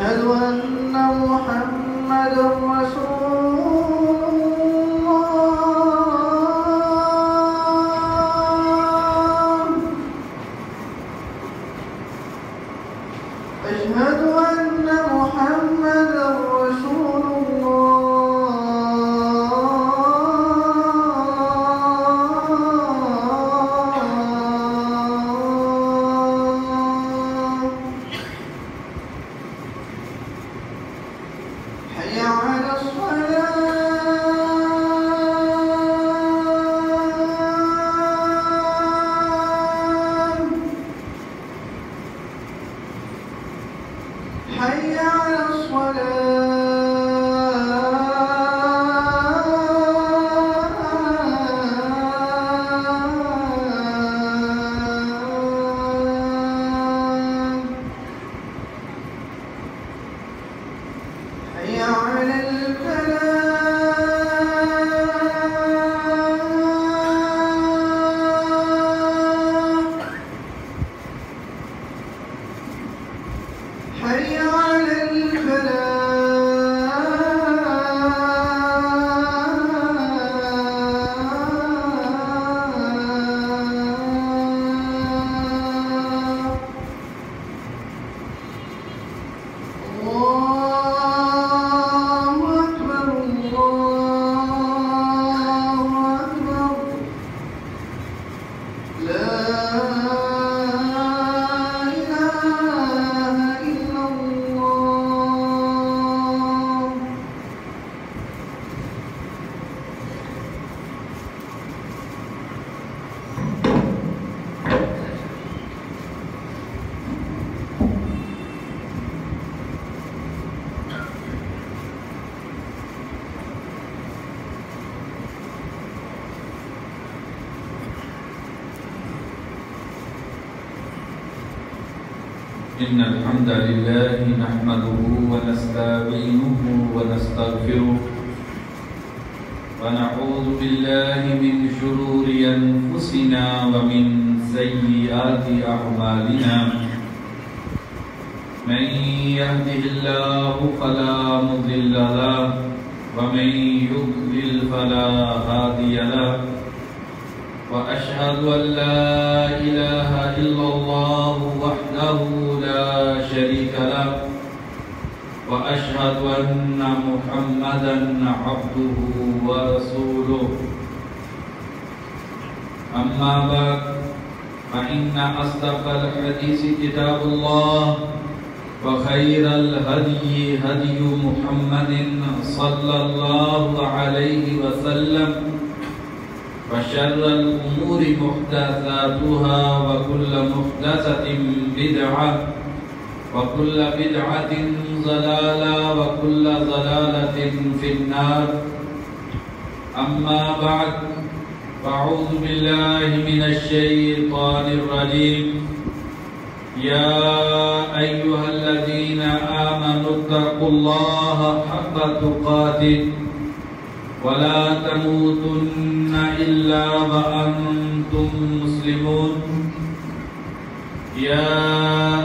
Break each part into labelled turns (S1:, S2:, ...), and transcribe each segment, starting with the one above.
S1: أشهد أن محمدا رسول الله. أشهد أن محمدا رسول حي على الصلاة. حي على الصلاة. حي على الفلاح. حي على الفلاح. الله أكبر الله أكبر. لا إله إلا الله.
S2: إن الحمد لله نحمده ونستعينه ونستغفره ونعوذ بالله من شرور أنفسنا ومن سيئات أعمالنا. من يهده الله فلا مضل له ومن يضلل فلا هادي له. وأشهد أن لا إله إلا الله وحده لا شريك له وأشهد أن محمدا عبده ورسوله. أما بعد فإن أصدق الحديث كتاب الله وخير الهدي هدي محمد صلى الله عليه وسلم وشر الأمور محدثاتها وكل محدثة بدعة وكل بدعة ضلالة وكل ضلالة في النار. أما بعد فأعوذ بالله من الشيطان الرجيم. يا أيها الذين آمنوا اتقوا الله حق تقاته ولا تموتن إلا وأنتم مسلمون. يا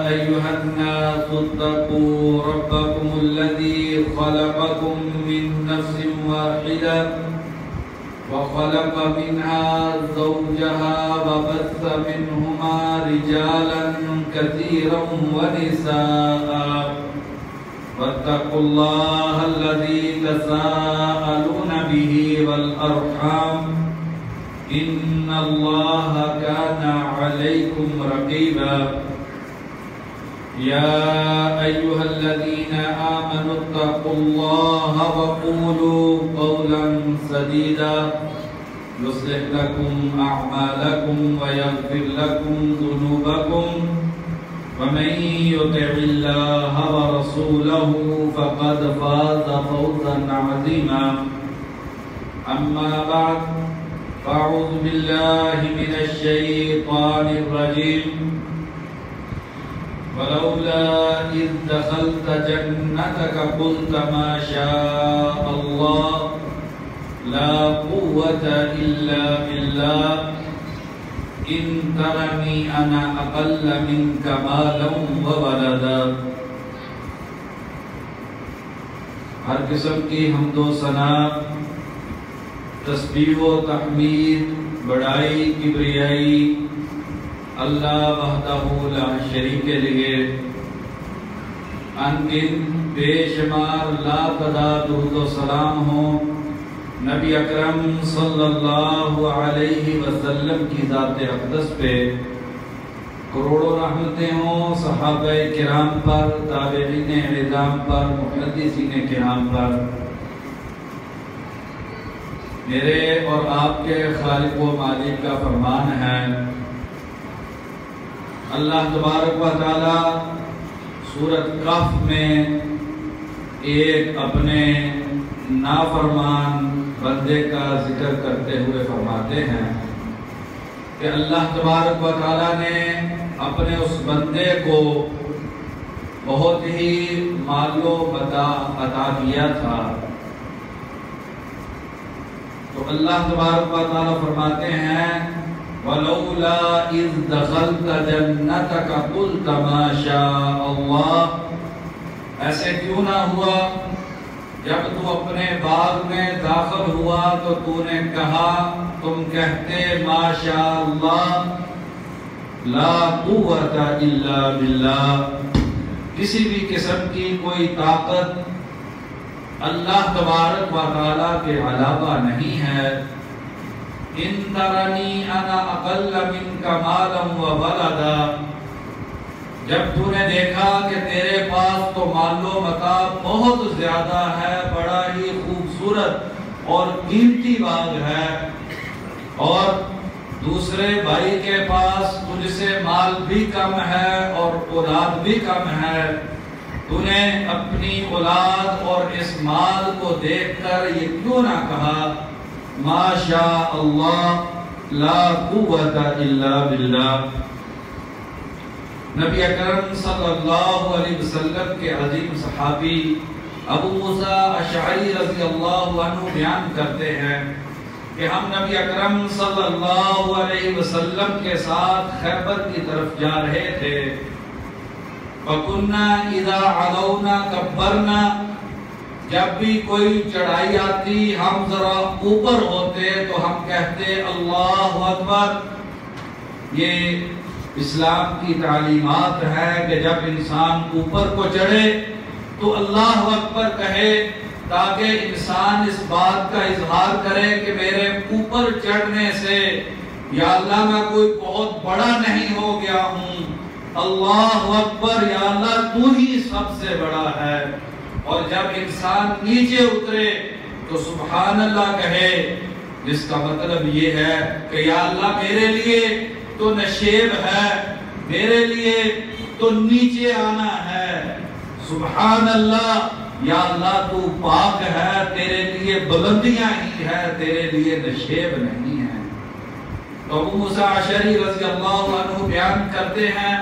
S2: أيها الناس اتقوا ربكم الذي خلقكم من نفس واحدة وخلق منها زوجها وبث منهما رجالا كثيرا ونساء. واتقوا الله الذي تساءلون به والأرحام إن الله كان عليكم رقيبا. يا أيها الذين آمنوا اتقوا الله وقولوا قولا سديدا يصلح لكم أعمالكم ويغفر لكم ذنوبكم ومن يطع الله ورسوله فقد فاز فوزا عظيما. أما بعد فأعوذ بالله من الشيطان الرجيم. ولولا إذ دخلت جنتك قلت ما شاء الله لا قوة إلا بالله إن ترني أنا أقل منك مالا وولدا. ہر قسم کی حمد و ثنا، تسبیح و تحمید، بڑائی، کبریائی اللہ وحدہ لا شریک کے لیے، ان گن بے شمار لا تعداد درود و سلام ہو نبی اکرم صلی اللہ علیہ وسلم کی ذات اقدس پہ، کروڑوں رحمتیں ہوں صحابہ کرام پر، تابعین اعظام پر، محدثین کرام پر۔ میرے اور آپ کے خالق و مالک کا فرمان ہے، اللہ تبارک و تعالی سورۃ کہف میں ایک اپنے نافرمان بندے کا ذکر کرتے ہوئے فرماتے ہیں کہ اللہ تبارک و تعالی نے اپنے اس بندے کو بہت ہی مال و متاع عطا کیا تھا، تو اللہ تبارک و تعالی فرماتے ہیں وَلَوْلَا إِذْ دَخَلْتَ جَنَّتَكَ قُلْتَ مَا شَاءَ اللَّهُ، ایسے کیوں نہ ہوا جب تو اپنے باغ میں داخل ہوا تو تو نے کہا، تم کہتے ما شاء اللہ لا قوت الا باللہ، کسی بھی قسم کی کوئی طاقت اللہ تبارک و تعالی کے علاوہ نہیں ہے۔ ان ترنی انا اقل منک مالا و ولدا، جب تو نے دیکھا کہ تیرے پاس تو مال و متاع بہت زیادہ ہے، بڑا ہی خوبصورت اور قیمتی باغ ہے، اور دوسرے بھائی کے پاس تجھ سے مال بھی کم ہے اور اولاد بھی کم ہے، تو نے اپنی اولاد اور اس مال کو دیکھ کر یہ کیوں نہ کہا ما شاء اللہ لا قوت الا باللہ۔ نبی اکرم صلی اللہ علیہ وسلم کے عظیم صحابی ابو موسیٰ اشعری رضی اللہ عنہ بیان کرتے ہیں کہ ہم نبی اکرم صلی اللہ علیہ وسلم کے ساتھ خیبر کی طرف جا رہے تھے، وَكُنَّا إِذَا عَلَوْنَا كَبَّرْنَا، جب بھی کوئی چڑھائی آتی ہم ذرا اوپر ہوتے تو ہم کہتے اللہ اکبر۔ یہ اسلام کی تعلیمات ہے کہ جب انسان اوپر کو چڑھے تو اللہ اکبر کہے، تاکہ انسان اس بات کا اظہار کرے کہ میرے اوپر چڑھنے سے یا اللہ میں کوئی بہت بڑا نہیں ہو گیا ہوں، اللہ اکبر، یا اللہ تو ہی سب سے بڑا ہے۔ اور جب انسان نیچے اترے تو سبحان اللہ کہے، جس کا مطلب یہ ہے کہ یا اللہ میرے لیے تو نشیب ہے، میرے لیے تو نیچے آنا ہے، سبحان اللہ، یا اللہ تو پاک ہے، تیرے لیے بلندیاں ہی ہے، تیرے لیے نشیب نہیں ہے۔ تو ابو موسیٰ اشعری رضی اللہ عنہ بیان کرتے ہیں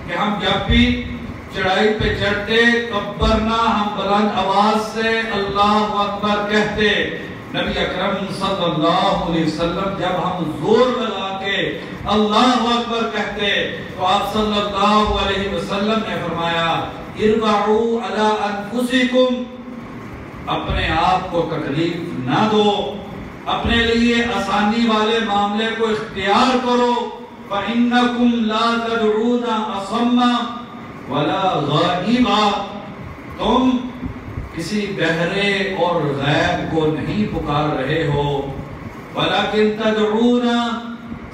S2: کہ ہم جب بھی چڑھائی پہ چڑھتے کبرنا، ہم بلند آواز سے اللہ اکبر کہتے۔ نبی اکرم صلی اللہ علیہ وسلم جب ہم زور لگا کے اللہ اکبر کہتے تو آپ صلی اللہ علیہ وسلم نے فرمایا اربعوا علی انفسکم، اپنے آپ کو تکلیف نہ دو، اپنے لیے آسانی والے معاملے کو اختیار کرو، فَإِنَّكُمْ لَا تَدْعُونَ أَصَمَّ وَلَا غَائِبًا، تم کسی بہرے اور غائب کو نہیں پکار رہے ہو، وَلَكِنْ تَدْعُونَ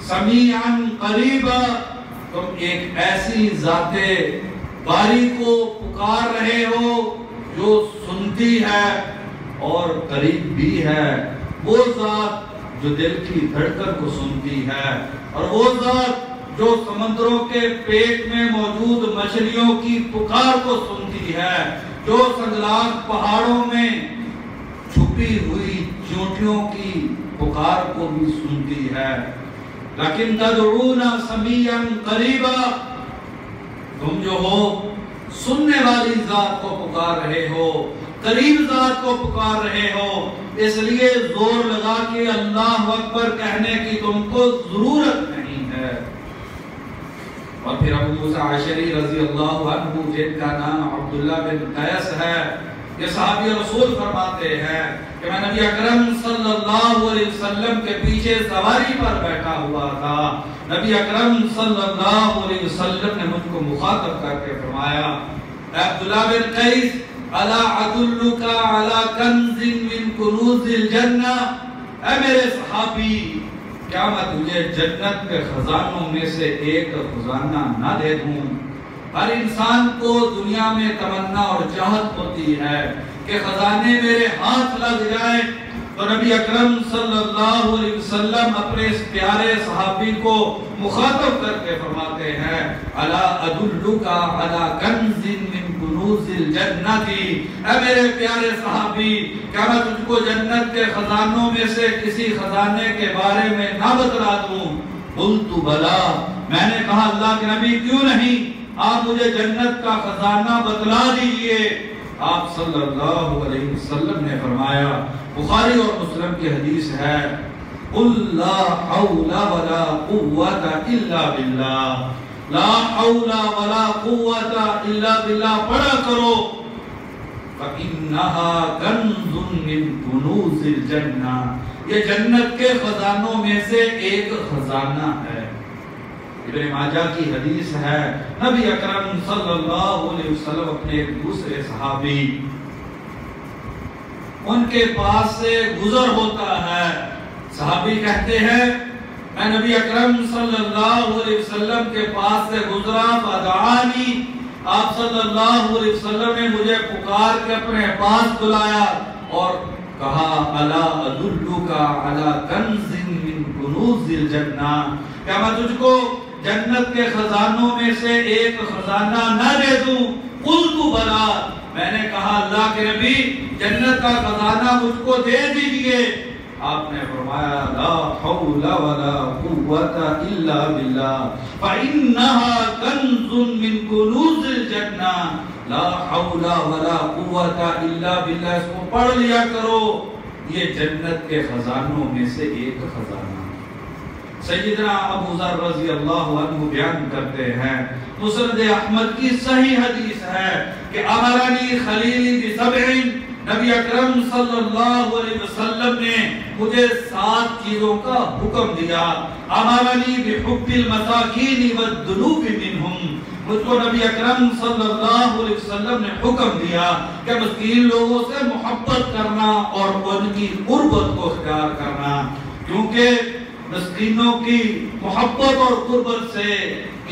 S2: سَمِيعًا قَرِيبًا، تم ایک ایسی ذات باری کو پکار رہے ہو جو سنتی ہے اور قریب بھی ہے، وہ ذات جو دل کی دھڑکن کو سنتی ہے، اور وہ ذات جو سمندروں کے پیٹ میں موجود مچھلیوں کی پکار کو سنتی ہے، جو سنگلاخ پہاڑوں میں چھپی ہوئی چیونٹیوں کی پکار کو بھی سنتی ہے۔ لیکن تدعون سمیعا قریبا، تم جو ہو سننے والی ذات کو پکار رہے ہو، قریب ذات کو پکار رہے ہو، اس لیے زور لگا کے اللہ اکبر کہنے کی تم کو ضرورت نہیں ہے۔ اور پھر ابو موسیٰ اشعری رضی اللہ عنہ جن کا نام عبداللہ بن قیس ہے، یہ صحابی رسول فرماتے ہیں کہ میں نبی اکرم صلی اللہ علیہ وسلم کے پیچھے سواری پر بیٹھا ہوا تھا. نبی اکرم صلی اللہ علیہ وسلم نے مجھ کو مخاطب کر کے فرمایا اے عبداللہ بن قیس الا ادلک علی کنز من کنوز الجنہ، اے میرے صحابی کیا میں تجھے جنت کے خزانوں میں سے ایک خزانہ نہ دے دوں؟ ہر انسان کو دنیا میں تمنا اور چاہت ہوتی ہے کہ خزانے میرے ہاتھ لگ جائیں. تو نبی اکرم صلی اللہ علیہ وسلم اپنے اس پیارے صحابی کو مخاطب کر کے فرماتے ہیں الا ادلک علی کنز من کنوز الجنہ، اے میرے پیارے صحابی کیا میں تجھ کو جنت کے خزانوں میں سے کسی خزانے کے بارے میں نہ بتلا دوں؟ قلت بلا، میں نے کہا اللہ کے نبی کیوں نہیں، آپ مجھے جنت کا خزانہ بتلا دیجئے. آپ صلی اللہ علیہ وسلم نے فرمایا، بخاری اور مسلم کی حدیث ہے، قل لا حول ولا قوت الا باللہ، لا حول ولا قوت الا باللہ پڑھا کرو، فإنها کنز من کنوز الجنہ، یہ جنت کے خزانوں میں سے ایک خزانہ ہے. ابن ماجہ کی حدیث ہے، نبی اکرم صلی اللہ علیہ وسلم اپنے ایک دوسرے صحابی ان کے پاس سے گزر ہوتا ہے. صحابی کہتے ہیں میں نبی اکرم صلی اللہ علیہ وسلم کے پاس سے گزرا فدعانی، آپ صلی اللہ علیہ وسلم نے مجھے پکار کے اپنے پاس بلایا اور کہا الا ادلک علی کنز من کنوز الجنہ، کیا میں تجھ کو جنت کے خزانوں میں سے ایک خزانہ نہ دے دوں؟ قلت بلا، میں نے کہا اللہ کے نبی جنت کا خزانہ مجھ کو دے دیجئے. آپ نے فرمایا لا حول ولا قوت الا باللہ فإنها کنز من کنوز الجنہ، لا حول ولا قوت الا باللہ. اس کو پڑھ لیا کرو، یہ جنت کے خزانوں میں سے ایک خزانہ. سیدنا ابو ذر رضی اللہ عنہ بیان کرتے ہیں، مسند احمد کی صحیح حدیث ہے کہ امرنی خلیلی بسبع، نبی اکرم صلی اللہ علیہ وسلم نے مجھے 7 چیزوں کا حکم دیا. امرنی بحب المساکین والدنوب منہم، مجھ کو نبی اکرم صلی اللہ علیہ وسلم نے حکم دیا کہ مسکین لوگوں سے محبت کرنا اور ان کی قربت کو اختیار کرنا، کیونکہ مسکینوں کی محبت اور قربت سے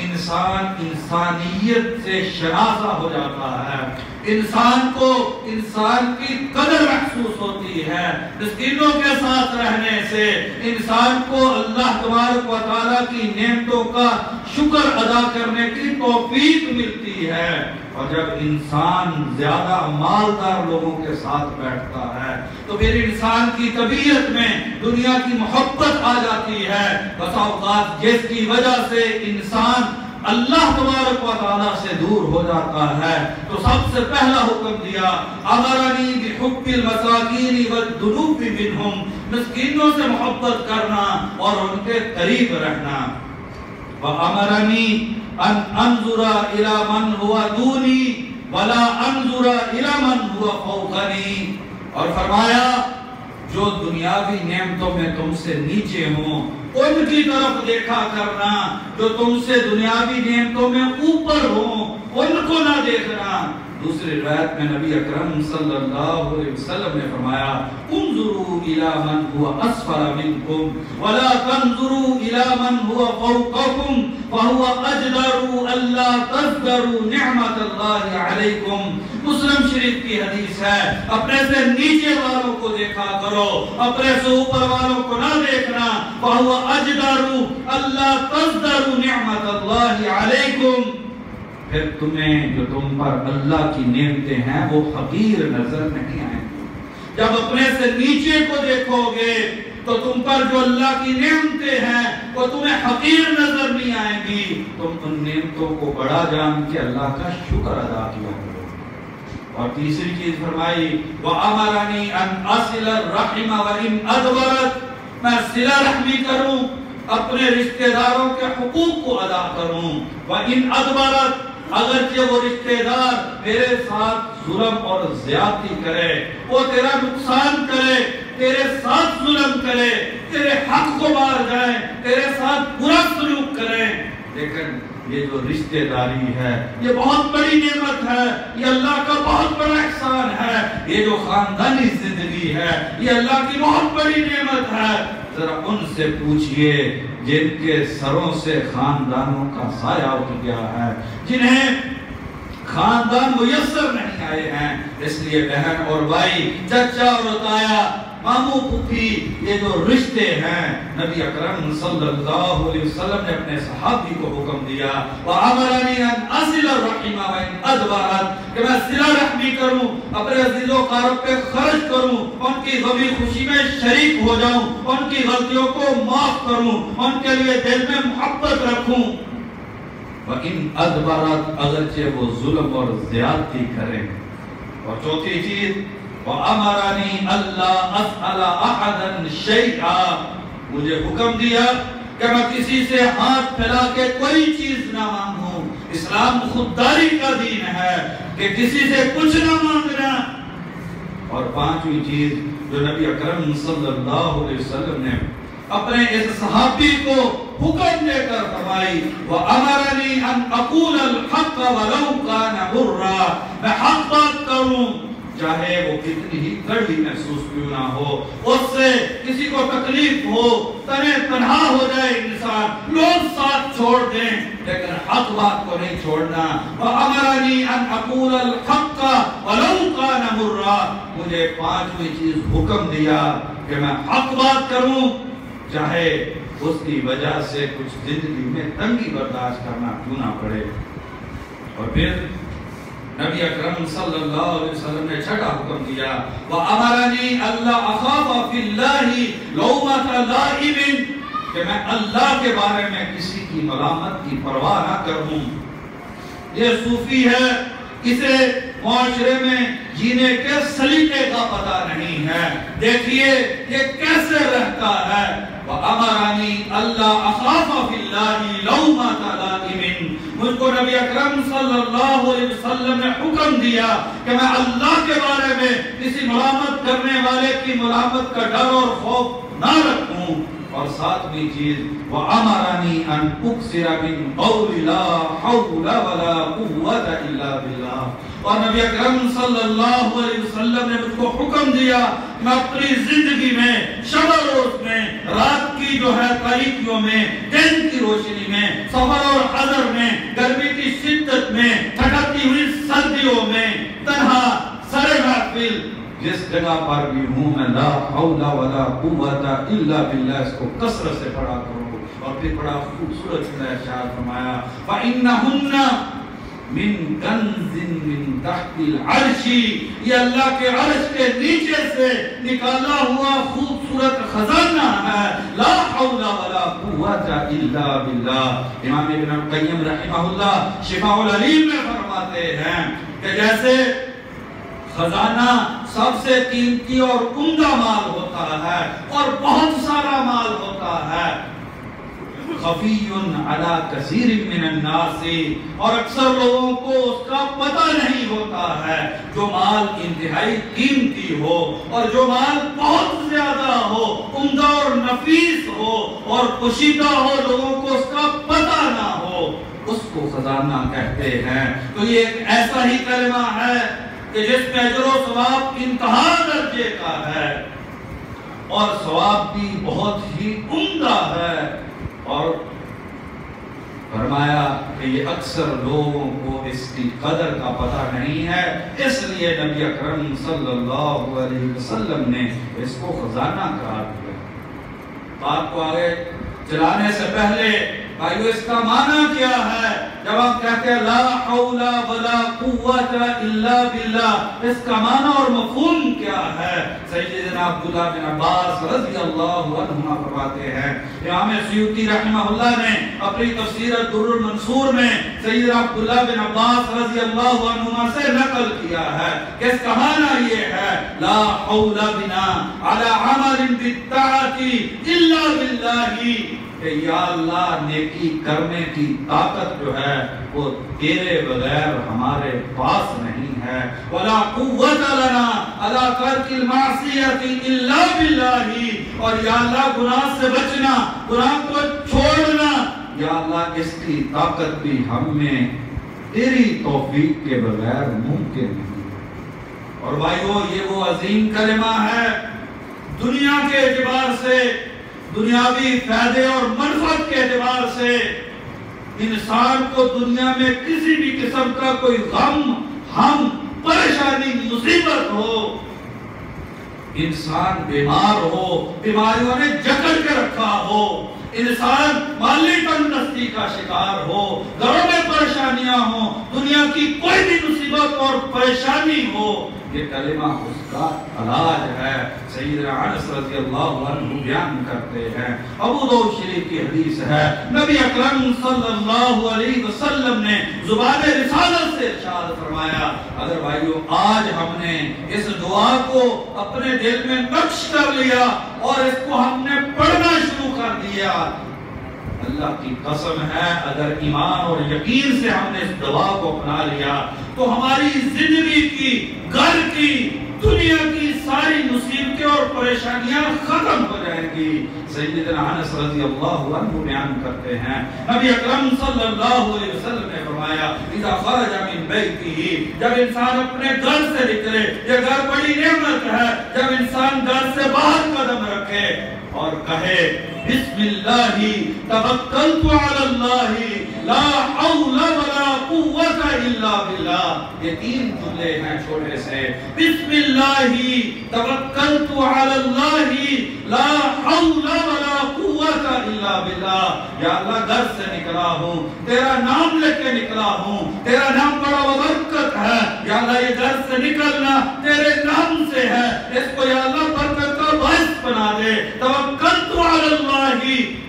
S2: انسان انسانیت سے شناسا ہو جاتا ہے، انسان کو انسان کی قدر محسوس ہوتی ہے. مسکینوں کے ساتھ رہنے سے انسان کو اللہ تبارک و تعالیٰ کی نعمتوں کا شکر ادا کرنے کی توفیق ملتی ہے. اور جب انسان زیادہ مالدار لوگوں کے ساتھ بیٹھتا ہے تو پھر انسان کی طبیعت میں دنیا کی محبت آ جاتی ہے. بس اوقات جس کی وجہ سے انسان اللہ تبارک و تعالیٰ سے دور ہو جاتا ہے، تو سب سے پہلا حکم دیا امرنی بحب المساکین والدنوب منہم، مسکینوں سے محبت کرنا اور ان کے قریب رہنا. وَأَمَرَنِي أَنْ أَنْظُرَ إِلَى مَنْ هُوَ دُونِي وَلَا أَنْظُرَ إِلَى مَنْ هُوَ فَوْقَنِي، اور فرمایا جو دنیاوی نعمتوں میں تم سے نیچے ہوں ان کی طرف دیکھا کرنا، جو تم سے دنیاوی نعمتوں میں اوپر ہوں ان کو نہ دیکھنا. دوسری روایت میں نبی اکرم صلی اللہ علیہ وسلم نے فرمایا انظروا الى من هو اسفل منكم ولا تنظروا الى من هو فوقكم فهو اجدر الا تزدروا نعمت اللہ علیکم. مسلم شریف کی حدیث ہے، اپنے سے نیچے والوں کو دیکھا کرو، اپنے سے اوپر والوں کو نہ دیکھنا. فهو اجدر الا تزدروا نعمت اللہ علیکم، پھر تمہیں جو تم پر اللہ کی نعمتیں ہیں وہ حقیر نظر نہیں آئیں گی. جب اپنے سے نیچے کو دیکھو گے تو تم پر جو اللہ کی نعمتیں ہیں وہ تمہیں حقیر نظر نہیں آئیں گی. تم ان نعمتوں کو بڑا جان کے اللہ کا شکر ادا کیا کرو. اور تیسری چیز فرمائی وَأَمَرَنِي أَنْ أَصِلَ الرَّحِمَ وَإِنْ أَدْبَرَتْ، میں صلہ رحمی کروں، اپنے رشتہ داروں کے حقوق کو ادا کروں. وَإِنْ أَدْبَرَتْ، اگرچہ وہ رشتہ دار میرے ساتھ ظلم اور زیادتی کرے، وہ تیرا نقصان کرے، تیرے ساتھ ظلم کرے، تیرے حق کو مار جائے، تیرے ساتھ برا سلوک کرے، لیکن یہ جو رشتہ داری ہے یہ بہت بڑی نعمت ہے، یہ اللہ کا بہت بڑا احسان ہے، یہ جو خاندانی زندگی ہے یہ اللہ کی بہت بڑی نعمت ہے۔ ذرا ان سے پوچھئے جن کے سروں سے خاندانوں کا سایہ اٹھ گیا ہے، جنہیں خاندان میسر نہیں آئے ہیں، اس لیے بہن اور بھائی، چچا اور تایا، ماموں پھوپھی، یہ جو رشتے ہیں، نبی اکرم صلی اللہ علیہ وسلم نے اپنے صحابی کو حکم دیا وَأَمَرَنِي أَنْ أَصِلَ الرَّحِمَ وَإِنْ أَدْبَرَتْ، کہ میں صلہ رحمی کروں، اپنے عزیز و اقارب پہ خرچ کروں، ان کی غمی خوشی میں شریک ہو جاؤں، ان کی غلطیوں کو معاف کروں، ان کے لیے دل میں محبت رکھوں، وَإِنْ أَدْبَرَتْ، اگرچہ وہ ظلم اور زیادتی کریں۔ اور چوتھی چیز وَأَمَرَنِي أَلَّا أَسْأَلَ أَحَدًا شَيْئًا، مجھے حکم دیا کہ میں کسی سے ہاتھ پھیلا کے کوئی چیز نہ مانگوں۔ اسلام خودداری کا دین ہے کہ کسی سے کچھ نہ مانگنا۔ اور پانچویں چیز جو نبی اکرم صلی اللہ علیہ وسلم نے اپنے اس صحابی کو حکم دے کر فرمائی وَأَمَرَنِي أَنْ أَقُولَ الْحَقَّ وَلَوْ كَانَ مُرًّا، میں حق بات کروں چاہے وہ کتنی ہی کڑوی محسوس کیوں نہ ہو، اس سے کسی کو تکلیف ہو، تنہا ہو جائے انسان، لوگ ساتھ چھوڑ دیں، لیکن حق بات کو نہیں چھوڑنا۔ وَأَمَرَنِي أَنْ أَقُولَ الْحَقَّ وَلَوْ كَانَ مُرًّا، مجھے پانچویں چیز حکم دیا کہ میں حق بات کروں چاہے اس کی وجہ سے کچھ زندگی میں تنگی برداشت کرنا کیوں نہ پڑے۔ اور پھر نبی اکرم صلی اللہ علیہ وسلم نے چھٹا حکم دیا وَأَمَرَنِي أَلَّا أَخَافَ فِي اللَّهِ لَوْمَةَ لَائِمٍ، کہ میں اللہ کے بارے میں کسی کی ملامت کی پرواہ نہ کروں۔ یہ صوفی ہے، اسے معاشرے میں جینے کے سلیقے کا پتہ نہیں ہے، دیکھیے یہ کیسے رہتا ہے۔ وَأَمَرَنِي أَلَّا أَخَافَ فِي اللَّهِ لَوْمَةَ لَائِمٍ، مجھ کو نبی اکرم صلی اللہ علیہ وسلم نے حکم دیا کہ میں اللہ کے بارے میں کسی ملامت کرنے والے کی ملامت کا ڈر اور خوف نہ رکھوں۔ اور ساتویں چیز وَأَمَرَنِي أَنْ أُكْثِرَ مِنْ قَوْلِ لَا حَوْلَ وَلَا قُوَّةَ إِلَّا بِاللَّهِ، اور نبی اکرم صلی اللہ علیہ وسلم نے مجھ کو حکم دیا کہ میں اپنی زندگی میں شب و روز میں، رات کی جو ہے تاریکیوں میں، دن کی روشنی میں، سفر اور حضر میں، گرمی کی شدت میں، تھکتی ہوئی سردیوں میں، تنہا سر محفل جس جگہ پر بھی ہوں، میں لا حول ولا قوت الا باللہ اس کو کثرت سے پڑھا کروں۔ اور پھر بڑا خوبصورت ارشاد فرمایا فَإِنَّهُنَّ مِن كَنْزٍ مِن تَحْتِ الْعَرْشِ، یہ اللہ کے عرش کے نیچے سے نکالا ہوا خوبصورت خزانہ ہے، لا حول ولا قوت الا باللہ۔ امام ابن القیم رحمہ اللہ شفاء العلیم میں فرماتے ہیں کہ جیسے خزانہ سب سے قیمتی اور عمدہ مال ہوتا ہے اور بہت سارا مال ہوتا ہے، خفی علی کثیر من الناس، اور اکثر لوگوں کو اس کا پتہ نہیں ہوتا ہے، جو مال انتہائی قیمتی ہو اور جو مال بہت زیادہ ہو، عمدہ اور نفیس ہو اور پوشیدہ ہو، لوگوں کو اس کا پتہ نہ ہو، اس کو خزانہ کہتے ہیں۔ تو یہ ایک ایسا ہی کلمہ ہے کہ جس میں اجر و ثواب انتہا درجے کا ہے اور ثواب بھی بہت ہی عمدہ ہے۔ اور فرمایا کہ یہ اکثر لوگوں کو اس کی قدر کا پتہ نہیں ہے، اس لیے نبی اکرم صلی اللہ علیہ وسلم نے اس کو خزانہ قرار دیا۔ بات کو آگے چلانے سے پہلے بھائیو اس کا معنی کیا ہے؟ جب ہم کہتے ہیں لا حول ولا قوت الا باللہ، اس کا معنی اور مفہوم کیا ہے؟ سیدنا عبداللہ بن عباس رضی اللہ عنہما فرماتے ہیں، امام سیوطی رحمہ اللہ نے اپنی تفسیر الدر المنصور میں سیدنا عبداللہ بن عباس رضی اللہ عنہما سے نقل کیا ہے کہ اس کا معنی یہ ہے لا حول بنا علی عمل بالطاعت الا باللہ، کہ یا اللہ نیکی نیکی کرنے کی طاقت جو ہے وہ تیرے بغیر ہمارے پاس نہیں ہے. وَلَا قُوَّةَ لَنَا عَلَىٰ تَرْكِ الْمَعْصِيَةِ إِلَّا بِاللَّهِ. اور یا اللہ گناہ سے بچنا، گناہ کو چھوڑنا، یا اللہ اس کی طاقت بھی ہم میں تیری توفیق کے بغیر ممکن نہیں. اور بھائیو یہ وہ عظیم کلمہ ہے دنیا کے اعتبار سے، دنیاوی فائدے اور منفعت کے اعتبار سے انسان کو دنیا میں کسی بھی قسم کا کوئی غم، ہم، پریشانی، مصیبت ہو، انسان بیمار ہو، بیماریوں نے جکڑ کے رکھا ہو، انسان مالی تنگدستی کا شکار ہو، گھروں میں پریشانیاں ہوں، دنیا کی کوئی بھی مصیبت اور پریشانی ہو، یہ کلمہ اس کا علاج ہے. سیدنا انس رضی اللہ عنہ بیان کرتے ہیں، ابو داؤد شریف کی حدیث ہے، نبی اکرم صلی اللہ علیہ وسلم نے زبان رسالت سے ارشاد فرمایا. اگر بھائیو آج ہم نے اس دعا کو اپنے دل میں نقش کر لیا اور اس کو ہم نے پڑھنا شروع کر دیا، اللہ کی قسم ہے اگر ایمان اور یقین سے ہم نے اس دعا کو اپنا لیا تو ہماری زندگی کی، گھر کی، دنیا کی ساری مصیبتیں اور پریشانیاں ختم ہو جائیں گی. سیدنا انس رضی اللہ عنہ بیان کرتے ہیں، نبی اکرم صلی اللہ علیہ وسلم نے فرمایا اذا خرج من بیتہ، جب انسان اپنے گھر سے نکلے، یہ گھر بڑی نعمت ہے، جب انسان گھر سے باہر قدم رکھے اور کہے بسم اللہ توکلت علی اللہ لا حول ولا قوت الا باللہ. یہ تین جملے ہیں چھوٹے سے، بسم اللہ توکلت علی اللہ لا حول ولا قوت الا باللہ. یا اللہ گھر سے نکلا ہوں، تیرا نام لے کے نکلا ہوں، تیرا نام بڑا برکت ہے، یا اللہ یہ گھر سے نکلنا تیرے نام سے ہے، اس کو یا اللہ برکت کا باعث بنا دے. توکلت علی اللہ،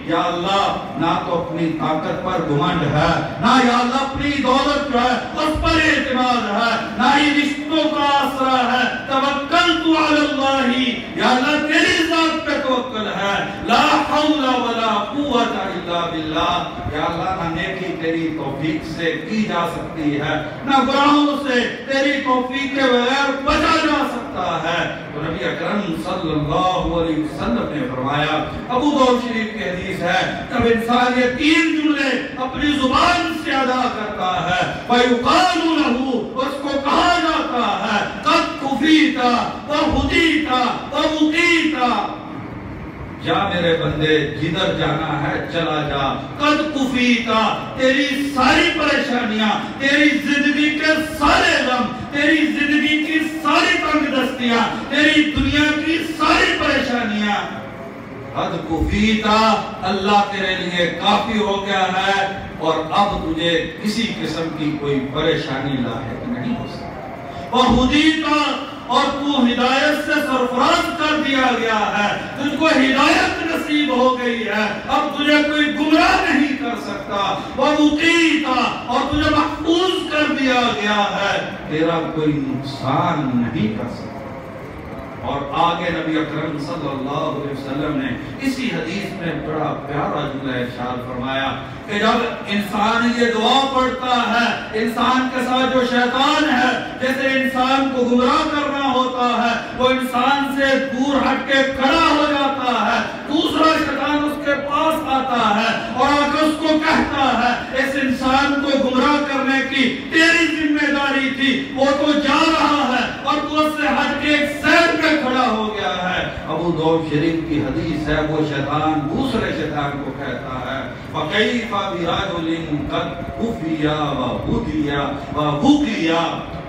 S2: یا اللہ نہ تو اپنی طاقت پر گھمنڈ ہے، نہ یا اللہ اپنی دولت جو ہے اس پر اعتماد ہے، نہ ہی رشتوں کا آسرا ہے. توکلت علی اللہ، یا اللہ تیری ذات پہ توکل ہے. لا حول ولا قوت الا باللہ، یا اللہ نہ نیکی تیری توفیق سے کی جا سکتی ہے، نہ گناہوں سے تیری توفیق کے بغیر بچا جا سکتا ہے. تو نبی اکرم صلی اللہ علیہ وسلم نے فرمایا، ابو داؤد شریف کی حدیث ہے، جب انسان یہ تین جملے اپنی زبان سے ادا کرتا ہے فَيُقَالُ لَهُ، اس کو کہا جاتا ہے قَدْ كُفِيتَ وَهُدِيتَ وَوُقِيتَ، جا میرے بندے جدھر جانا ہے چلا جا. قد کفیتا، تیری ساری پریشانیاں، تیری زندگی کے سارے غم، تیری زندگی کی ساری تنگ دستیاں، تیری دنیا کی ساری پریشانیاں، قد کفیتا، اللہ تیرے لیے کافی ہو گیا ہے اور اب تجھے کسی قسم کی کوئی پریشانی لاحق نہیں ہو سکتی. وَهُدِيتَ، اور تو ہدایت سے سرفراز کر دیا گیا ہے، تجھ کو ہدایت نصیب ہو گئی ہے، اب تجھے کوئی گمراہ نہیں کر سکتا. وَوُقِيتَ، اور تجھے محفوظ کر دیا گیا ہے، تیرا کوئی نقصان نہیں کر سکتا. اور آگے نبی اکرم صلی اللہ علیہ وسلم نے اسی حدیث میں بڑا پیارا جملہ ارشاد فرمایا کہ جب انسان یہ دعا پڑھتا ہے، انسان کے ساتھ جو شیطان ہے جیسے انسان کو گمراہ کرنا ہوتا ہے وہ انسان سے دور ہٹ کے کھڑا ہو جاتا ہے، دوسرا شیطان اس کے پاس آتا ہے اور آ کے اس کو کہتا ہے اس انسان کو گمراہ کرنے کی تیری ذمہ داری تھی، وہ تو جا رہا ہے اور تو اس سے ہٹ کے ایک سائڈ پہ کھڑا ہو گیا ہے. ابو داؤد شریف کی حدیث ہے، وہ شیطان دوسرے شیطان کو کہتا ہے فَكَيْفَ بِرَجُلٍ قَدْ كُفِيَ وَهُدِيَ وَبُقِيَ،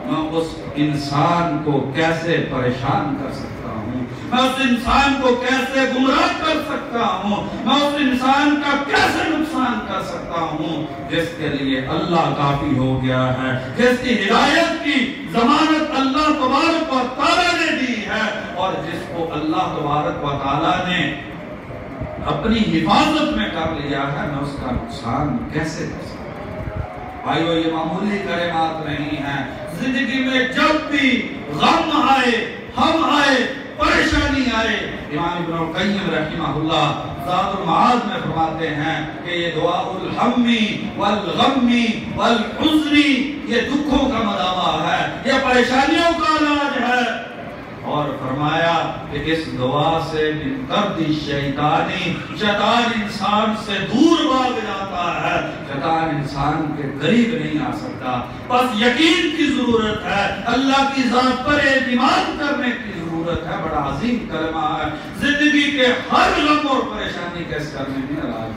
S2: میں اس انسان کو کیسے پریشان کر سکتا ہوں، میں اس انسان کو کیسے گمراہ کر سکتا ہوں، میں اس انسان کا کیسے نقصان کر سکتا ہوں جس کے لیے اللہ کافی ہو گیا ہے، جس کی ہدایت کی ضمانت اللہ تبارک و تعالیٰ نے دی ہے اور جس کو اللہ تبارک و تعالیٰ نے اپنی حفاظت میں کر لیا ہے، میں اس کا نقصان کیسے کر سکتا ہوں. بھائیو یہ معمولی کلمات نہیں ہیں. زندگی میں جب بھی غم آئے، ہم آئے، پریشانی آئے، امام ابن القیم رحمہ اللہ زاد المعاد میں فرماتے ہیں کہ یہ دعا الہمی والغمی والحزنی، یہ دکھوں کا مداوا ہے، یہ پریشانیوں کا علاج ہے۔ اور فرمایا کہ اس دعا سے من قرد شیطانی، شیطان انسان سے دور بھاگ جاتا ہے، شیطان انسان کے قریب نہیں آ سکتا۔ بس یقین کی ضرورت ہے، اللہ کی ذات پر اعتماد کرنے کی ضرورت ہے۔ بڑا عظیم کلمہ ہے، زندگی کے ہر غم اور پریشانی کا اس کلمے میں علاج ہے۔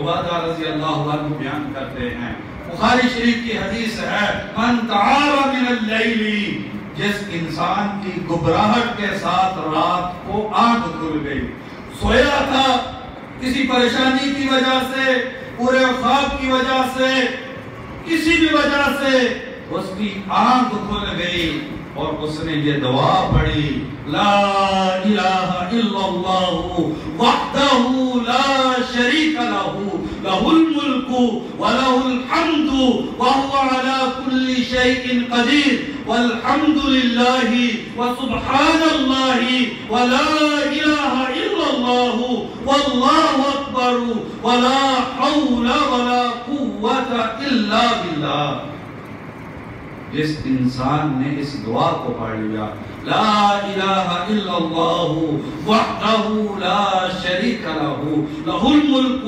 S2: عبادہ رضی اللہ عنہ بیان کرتے ہیں، بخاری شریف کی حدیث ہے، من تعار من اللیل، جس انسان کی گھبراہٹ کے ساتھ رات کو آنکھ کھل گئی، سویا تھا کسی پریشانی کی وجہ سے، پورے خواب کی وجہ سے، کسی بھی وجہ سے اس کی آنکھ کھل گئی اور اس نے یہ دعا پڑھی، لا الہ الا اللہ وحدہ لا شریک لہ، لہ الملک ولہ الحمد وہو علی کل شیء قدیر، والحمد للہ وسبحان اللہ ولا الہ الا اللہ واللہ اکبر ولا حول ولا قوة الا باللہ۔ جس انسان نے اس دعا کو پڑھ لیا، لا الہ الا اللہ وحدہ لا شریک لہ، لہ الملک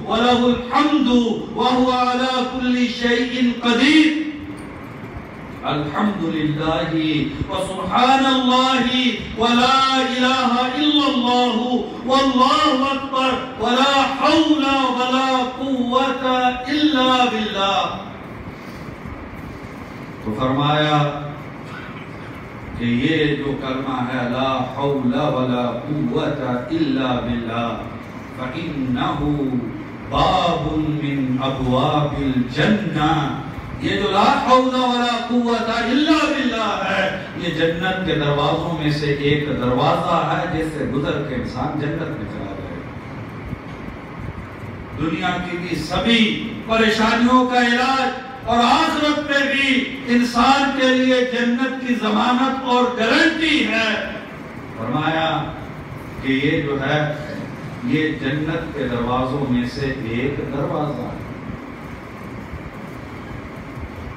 S2: ولہ الحمد وہو علی کل شیء قدیر، الحمد للہ وسبحان اللہ ولا الہ الا اللہ واللہ اکبر ولا حول ولا قوة الا باللہ۔ تو فرمایا کہ یہ جو کلمہ ہے لا حول ولا قوة الا باللہ فإنہ باب من ابواب الجنہ، یہ جو لا حول ولا قوة الا باللہ ہے، یہ جنت کے دروازوں میں سے ایک دروازہ ہے جس سے گزر کے انسان جنت میں چلا جائے۔ دنیا کی بھی سبھی پریشانیوں کا علاج اور آخرت میں بھی انسان کے لیے جنت کی ضمانت اور گارنٹی ہے۔ فرمایا کہ یہ جو ہے یہ جنت کے دروازوں میں سے ایک دروازہ ہے۔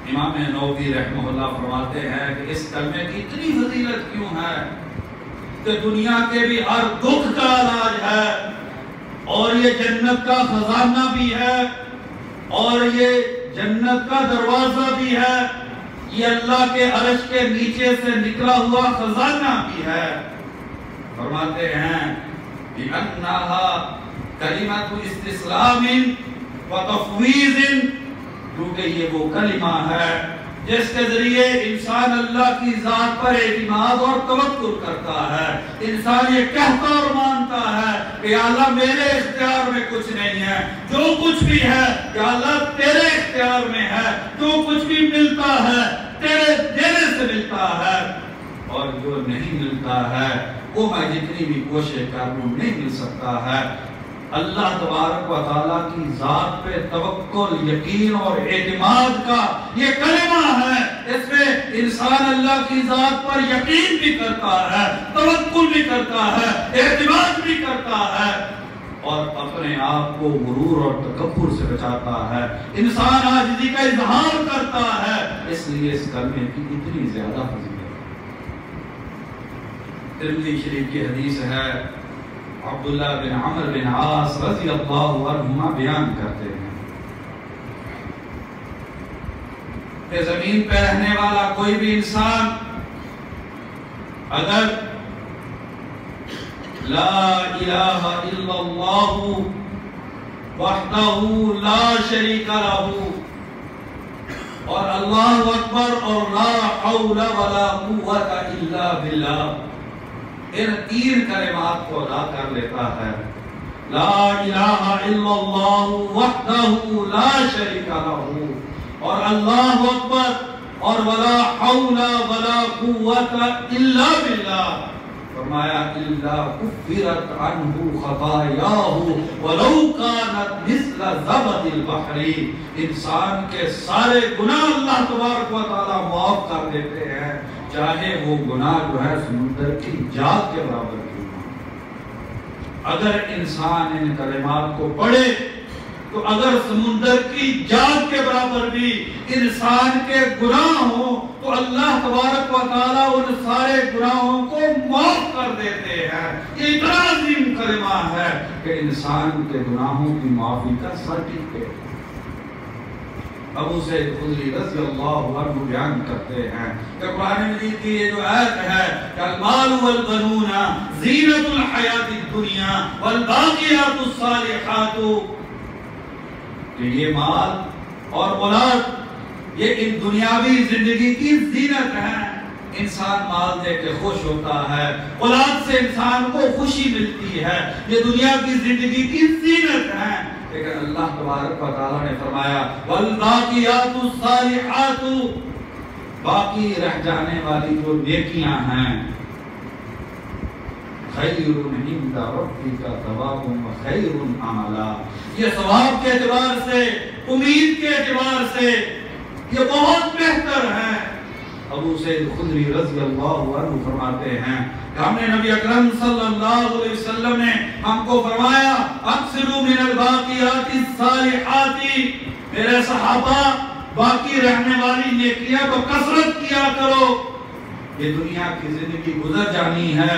S2: امام نووی رحمہ اللہ فرماتے ہیں کہ اس کلمے کی اتنی فضیلت کیوں ہے کہ دنیا کے بھی ہر دکھ کا علاج ہے، اور یہ جنت کا خزانہ بھی ہے، اور یہ جنت کا دروازہ بھی ہے، یہ اللہ کے عرش کے نیچے سے نکلا ہوا خزانہ بھی ہے۔ فرماتے ہیں بِأَنَّهَا كَلِمَةُ اسْتِسْلَامٍ وَتَفْوِيضٍ، کیونکہ یہ وہ کلمہ ہے جس کے ذریعے انسان اللہ کی ذات پر اعتماد اور توکل کرتا ہے۔ انسان یہ کہتا اور مانتا ہے کہ یا اللہ میرے اختیار میں کچھ نہیں ہے، جو کچھ بھی ہے یا اللہ تیرے اختیار میں ہے، جو کچھ بھی ملتا ہے تیرے دینے سے ملتا ہے، اور جو نہیں ملتا ہے وہ میں جتنی بھی کوشش کروں نہیں مل سکتا ہے۔ اللہ تبارک و تعالیٰ کی ذات پہ توکل، یقین اور اعتماد کا یہ کلمہ ہے، اس میں انسان اللہ کی ذات پر یقین بھی کرتا ہے، توکل بھی کرتا ہے، اعتماد بھی کرتا ہے، اور اپنے آپ کو غرور اور تکبر سے بچاتا ہے، انسان عاجزی کا اظہار کرتا ہے۔ اس لیے اس کلمے کی اتنی زیادہ فضیلت ہے۔ ترمذی شریف کی حدیث ہے، عبداللہ بن عمر بن عاص رضی اللہ عنہما بیان کرتے ہیں کہ زمین پہ رہنے والا کوئی بھی انسان اگر لا الہ الا اللہ وحدہ لا شریک لہ اور اللہ اکبر اور لا حول ولا قوة الا باللہ، ان تین کلمات کو ادا کر لیتا ہے، لا الہ الا اللہ وحدہ لا شریک لہ اور اللہ اکبر اور ولا حول ولا قوة الا باللہ، فرمایا الا کفرت عنہ خطایاہ ولو کانت مثل زبد البحر، انسان کے سارے گناہ اللہ تبارک و تعالی معاف کر دیتے ہیں، چاہے وہ گناہ جو ہے سمندر کی جات کے برابر کیوں نہ۔ اگر انسان ان کلمات کو پڑھے تو اگر سمندر کی جاگ کے برابر بھی انسان کے گناہ ہوں تو اللہ تبارک و تعالیٰ ان سارے گناہوں کو معاف کر دیتے ہیں. یہ اتنا عظیم کلمہ ہے کہ انسان کے گناہوں کی معافی کا سرٹیفکیٹ. ابو سعید خدری رضی اللہ عنہ بیان کرتے ہیں کہ قرآن مجید کی یہ جو آیت ہے کہ المال والبنون زینت الحیات الدنیا والباقیات الصالحات، کہ یہ مال اور اولاد یہ ان دنیاوی زندگی کی زینت ہے. انسان مال دے کے خوش ہوتا ہے، اولاد سے انسان کو خوشی ملتی ہے، یہ دنیا کی زندگی کی زینت ہے. لیکن اللہ تبارک و تعالیٰ نے فرمایا والباقیات الصالحات، باقی رہ جانے والی جو نیکیاں ہیں خیر عند ربک ثواب و خیر عملا، یہ ثواب کے اعتبار سے، امید کے اعتبار سے یہ بہت بہتر ہے. ابو سعید خدری رضی اللہ عنہ فرماتے ہیں کہ ہم نے نبی اکرم صلی اللہ علیہ وسلم نے ہم کو فرمایا اکثروا من الباقیات الصالحات، میرے صحابہ باقی رہنے والی نیکیاں کو کثرت کیا کرو. یہ دنیا کی زندگی گزر جانی ہے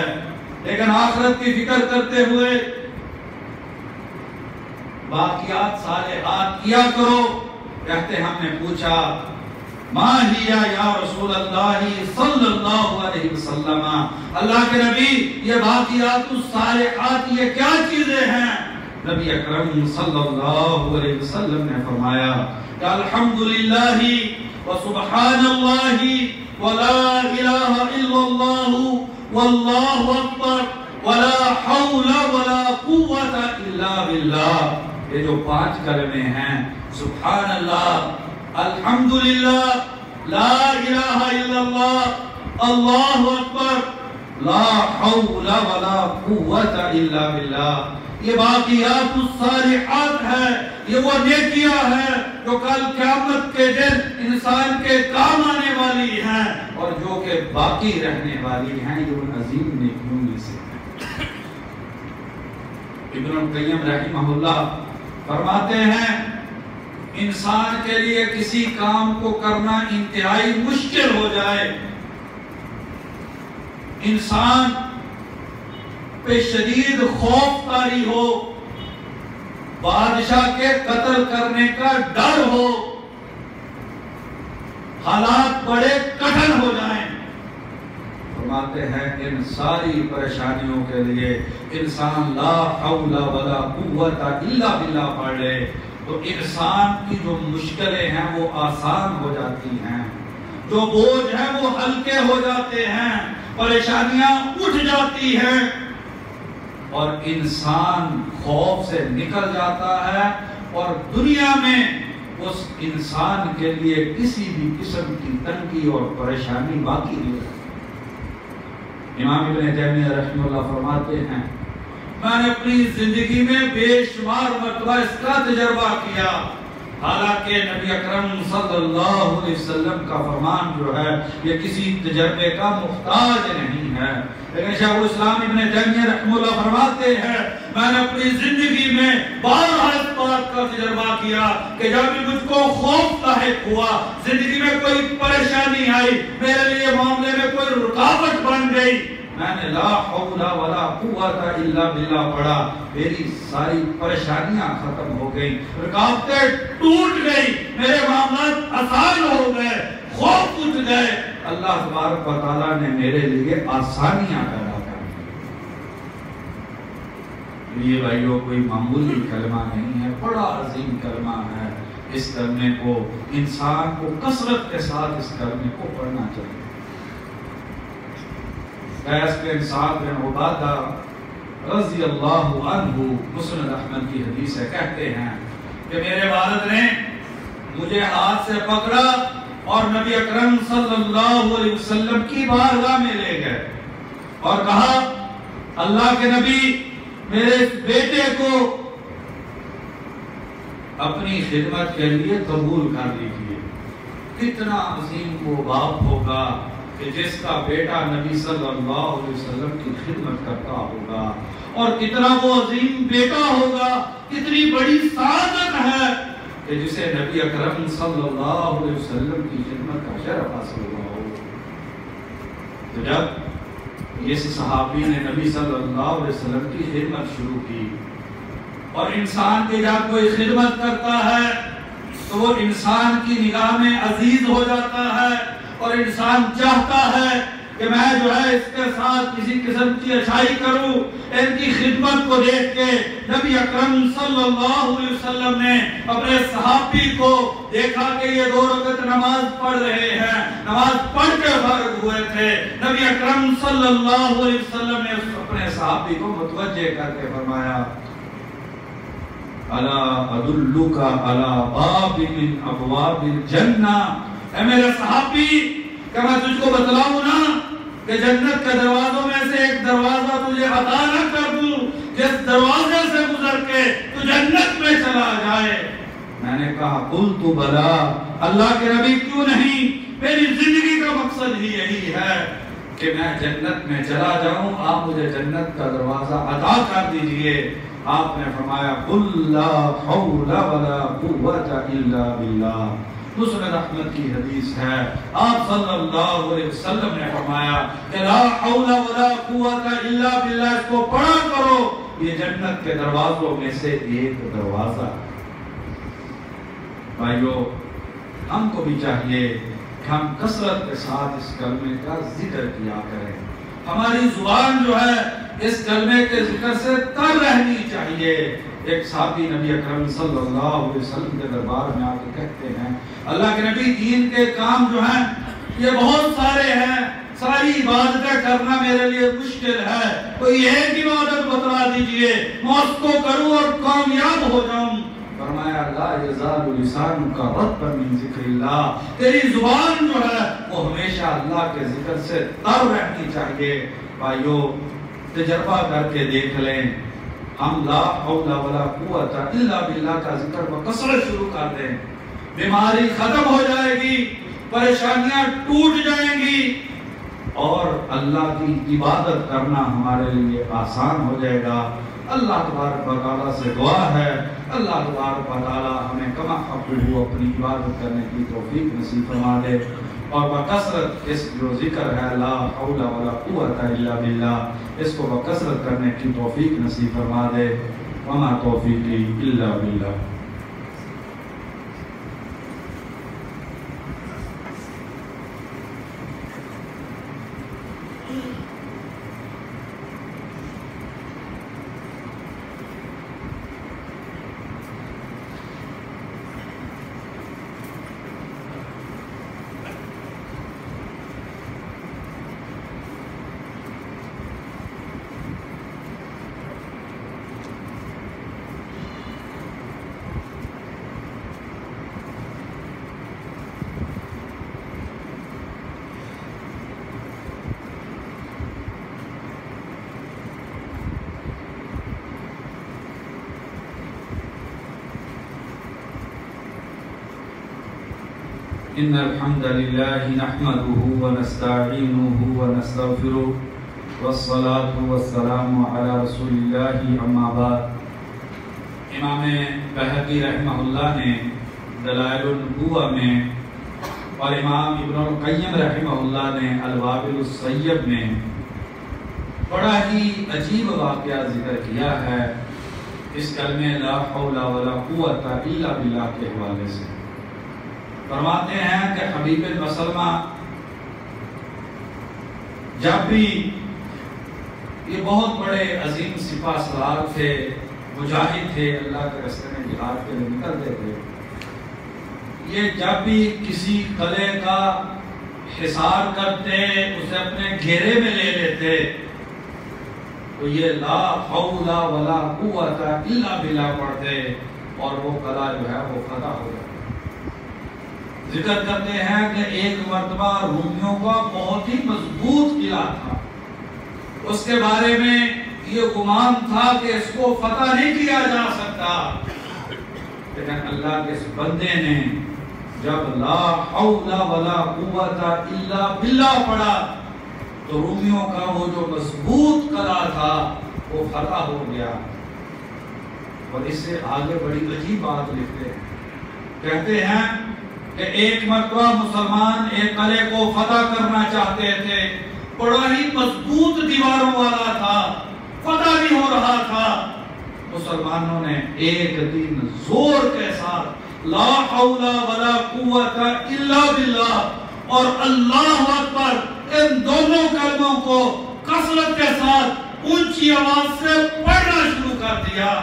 S2: لیکن آخرت کی فکر کرتے ہوئے باقیات صالحات کیا کرو. کہتے ہم نے پوچھا ما ہی یا رسول اللہ صلی اللہ علیہ وسلم، اللہ کے نبی یہ باقیات الصالحات یہ کیا چیزیں ہیں؟ نبی اکرم صلی اللہ علیہ وسلم نے فرمایا کہ الحمدللہ وسبحان اللہ ولا الہ الا اللہ واللہ اکبر ولا حول ولا قوت الا باللہ. یہ جو 5 کلمے ہیں، سبحان اللہ، الحمدللہ، لا الہ الا اللہ، اللہ اکبر، لا حول ولا قوت الا باللہ، یہ باقیات الصالحات ہے. یہ وہ نیکیاں ہیں جو کل قیامت کے دن انسان کے کام آنے والی ہیں اور جو کہ باقی رہنے والی ہیں. یہ ان عظیم نیکیوں میں سے ہیں. ابن القیم رحمہ اللہ فرماتے ہیں انسان کے لیے کسی کام کو کرنا انتہائی مشکل ہو جائے، انسان پہ شدید خوف طاری ہو، بادشاہ کے قتل کرنے کا ڈر ہو، حالات بڑے کٹھن ہو جائیں، فرماتے ہیں ان ساری پریشانیوں کے لیے انسان لا حول ولا قوت الا باللہ پڑھ لے تو انسان کی جو مشکلیں ہیں وہ آسان ہو جاتی ہیں، جو بوجھ ہیں وہ ہلکے ہو جاتے ہیں، پریشانیاں اٹھ جاتی ہیں اور انسان خوف سے نکل جاتا ہے اور دنیا میں اس انسان کے لیے کسی بھی قسم کی تنگی اور پریشانی باقی نہیں رہتی. امام ابن تیمیہ رحمہ اللہ فرماتے ہیں میں نے اپنی زندگی میں بے شمار مرتبہ اس کا تجربہ کیا، حالانکہ نبی اکرم صلی اللہ علیہ وسلم کا فرمان جو ہے یہ کسی تجربے کا محتاج نہیں ہے. لیکن شیخ الاسلام ابن تیمیہ رحمہ اللہ فرماتے ہیں میں نے اپنی زندگی میں بارہا اس بات کا تجربہ کیا کہ جب بھی مجھ کو خوف لاحق ہوا، زندگی میں کوئی پریشانی آئی، میرے لیے معاملے میں کوئی رکاوٹ بن گئی، میں نے لا حول ولا قوت الا باللہ پڑھا، میری ساری پریشانیاں ختم ہو گئی، رکاوٹیں ٹوٹ گئی، میرے معاملات آسان ہو گئے، خوف اٹھ گئے. اللہ تبارک و تعالیٰ نے میرے لیے آسانیاں پیدا کر دی. یہ بھائیو کوئی معمولی کلمہ نہیں ہے، بڑا عظیم کلمہ ہے. اس کلمے کو انسان کو کثرت کے ساتھ اس کلمے کو پڑھنا چاہیے. قیس بن سعد بن عبادہ رضی اللہ عنہ مسند احمد کی حدیث ہے، کہتے ہیں کہ میرے والد نے مجھے ہاتھ سے پکڑا اور نبی اکرم صلی اللہ علیہ وسلم کی بارگاہ میں لے گئے اور کہا اللہ کے نبی میرے اس بیٹے کو اپنی خدمت کے لیے قبول کر لیجیے. کتنا عظیم وہ باپ ہوگا کہ جس کا بیٹا نبی صلی اللہ علیہ وسلم کی خدمت کرتا ہوگا، اور کتنا وہ عظیم بیٹا ہوگا، کتنی بڑی سعادت ہے کہ جسے نبی اکرم صلی اللہ علیہ وسلم کی خدمت کا شرف حاصل ہوا ہو۔ تو جب اس صحابی نے نبی صلی اللہ علیہ وسلم کی خدمت شروع کی، اور انسان کے جب کوئی خدمت کرتا ہے تو وہ انسان کی نگاہ میں عزیز ہو جاتا ہے، اور انسان چاہتا ہے کہ میں جو ہے اس کے ساتھ کسی قسم کی اچھائی کروں۔ ان کی خدمت کو دیکھ کے نبی اکرم صلی اللہ علیہ وسلم نے اپنے صحابی کو دیکھا کہ یہ 2 رکعت نماز پڑھ رہے ہیں، نماز پڑھ کے فارغ ہوئے تھے۔ نبی اکرم صلی اللہ علیہ وسلم نے اپنے صحابی کو متوجہ کر کے فرمایا، الا ادلک علی باب من ابواب الجنہ، اے میرے صحابی، کہ میں تجھ کو بتلاؤں نا کہ جنت کے دروازوں میں سے ایک دروازہ تجھے عطا نہ کر دوں، جس دروازے سے گزر کے تو جنت میں چلا جائے؟ میں نے کہا قلت بلا، اللہ کے نبی کیوں نہیں، میری زندگی کا مقصد ہی یہی ہے کہ میں جنت میں چلا جاؤں، آپ مجھے جنت کا دروازہ عطا کر دیجئے۔ آپ نے فرمایا قل لا حول ولا قوت الا باللہ۔ مسلم احمد کی حدیث ہے، آپ صلی اللہ علیہ وسلم نے فرمایا کہ لا حول ولا قوت الا باللہ، اس کو پڑھا کرو، یہ جنت کے دروازوں میں سے ایک دروازہ۔ بھائیو، ہم کو بھی چاہیے کہ ہم کثرت کے ساتھ اس کلمے کا ذکر کیا کریں۔ ہماری زبان جو ہے اس کلمے کے ذکر سے تر رہنی چاہیے۔ ایک صحابی نبی اکرم صلی اللہ علیہ وسلم کے دربار میں آ کے کہتے ہیں، اللہ کے نبی، دین کے کام جو ہیں یہ بہت سارے ہیں، ساری عبادتیں کرنا میرے لیے مشکل ہے، کوئی ایک عبادت بتلا دیجئے، میں اس کو کروں اور کامیاب ہو جاؤں۔ فرمایا لا یزال لسانک رطبا من ذکر اللہ، تیری زبان جو ہے وہ ہمیشہ اللہ کے ذکر سے تر رہنی چاہیے۔ بھائیو، تجربہ کر کے دیکھ لیں، ہم لا حول ولا قوت الا باللہ کا ذکر بکثرت شروع کر دیں، بیماری ختم ہو جائے گی، پریشانیاں ٹوٹ جائیں گی، اور اللہ کی عبادت کرنا ہمارے لیے آسان ہو جائے گا۔ اللہ تبارک و تعالیٰ سے دعا ہے، اللہ تبارک و تعالیٰ ہمیں کما حقہ اپنی عبادت کرنے کی توفیق نصیب فرما دے، اور بکثرت اس جو ذکر ہے لا حول ولا قوت الا باللہ، اس کو بکثرت کرنے کی توفیق نصیب فرما دے۔ وما توفیقی الا باللہ۔ إن الحمد لله نحمده ونستعينه ونستغفره والصلاة والسلام على رسول الله أما بعد۔ امام بہقی رحمہ اللہ نے دلائل النبوہ میں، اور امام ابن القیم رحمہ اللہ نے الوابل الصیب میں بڑا ہی عجیب واقعہ ذکر کیا ہے اس کلمے لا حول ولا قوت الا باللہ کے حوالے سے۔ فرماتے ہیں کہ حبیب مسلمہ جب بھی، یہ بہت بڑے عظیم سپاہ سالار تھے، مجاہد تھے، اللہ کے راستے میں جہاد کے لیے نکلتے تھے، یہ جب بھی کسی قلعے کا حصار کرتے، اسے اپنے گھیرے میں لے لیتے، تو یہ لا حول ولا قوت الا باللہ پڑھتے، اور وہ قلعہ جو ہے وہ فتح ہو جاتا۔ ذکر کرتے ہیں کہ ایک مرتبہ رومیوں کا بہت ہی مضبوط قلعہ تھا، اس کے بارے میں یہ گمان تھا کہ اس کو فتح نہیں کیا جا سکتا، لیکن اللہ کے اس بندے نے جب لا حول ولا قوت الا باللہ پڑھا تو رومیوں کا وہ جو مضبوط قلعہ تھا وہ فتح ہو گیا. اور اس سے آگے بڑی عجیب بات لکھتے ہیں, کہتے ہیں کہ ایک مرتبہ مسلمان ایک قلعے کو فتح کرنا چاہتے تھے, بڑا ہی مضبوط دیواروں والا تھا, فتح بھی ہو رہا تھا. مسلمانوں نے ایک دن زور کے ساتھ لا حول ولا قوت الا باللہ اور اللہ اکبر ان دونوں کلموں کو کثرت کے ساتھ اونچی آواز سے پڑھنا شروع کر دیا.